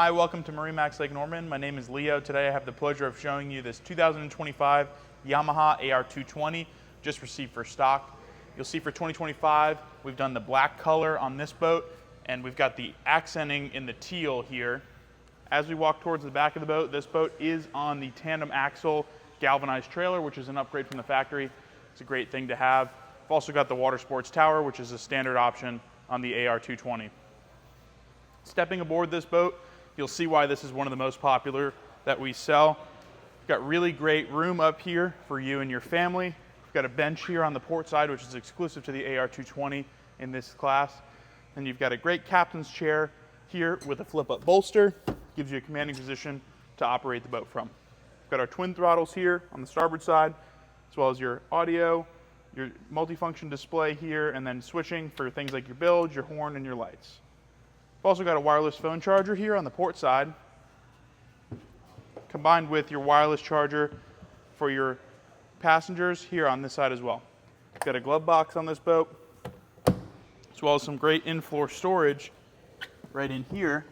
Hi, welcome to MarineMax Lake Norman. My name is Leo. Today I have the pleasure of showing you this 2025 Yamaha AR220, just received for stock. You'll see for 2025, we've done the black color on this boat, and we've got the accenting in the teal here. As we walk towards the back of the boat, this boat is on the tandem axle galvanized trailer, which is an upgrade from the factory. It's a great thing to have. We've also got the water sports tower, which is a standard option on the AR220. Stepping aboard this boat, you'll see why this is one of the most popular that we sell. We've got really great room up here for you and your family. We've got a bench here on the port side, which is exclusive to the AR220 in this class. And you've got a great captain's chair here with a flip-up bolster. Gives you a commanding position to operate the boat from. We've got our twin throttles here on the starboard side, as well as your audio, your multifunction display here, and then switching for things like your bilge, your horn, and your lights. We've also got a wireless phone charger here on the port side, combined with your wireless charger for your passengers here on this side as well. We've got a glove box on this boat, as well as some great in-floor storage right in here.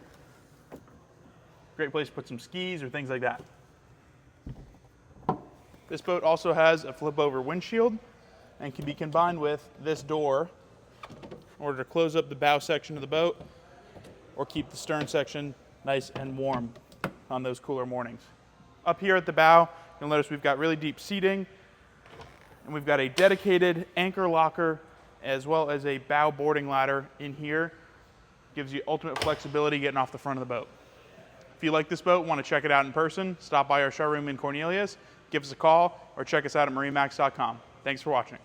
Great place to put some skis or things like that. This boat also has a flip-over windshield and can be combined with this door in order to close up the bow section of the boat or keep the stern section nice and warm on those cooler mornings. Up here at the bow, you'll notice we've got really deep seating, and we've got a dedicated anchor locker as well as a bow boarding ladder in here. Gives you ultimate flexibility getting off the front of the boat. If you like this boat, want to check it out in person, stop by our showroom in Cornelius, give us a call, or check us out at marinemax.com. Thanks for watching.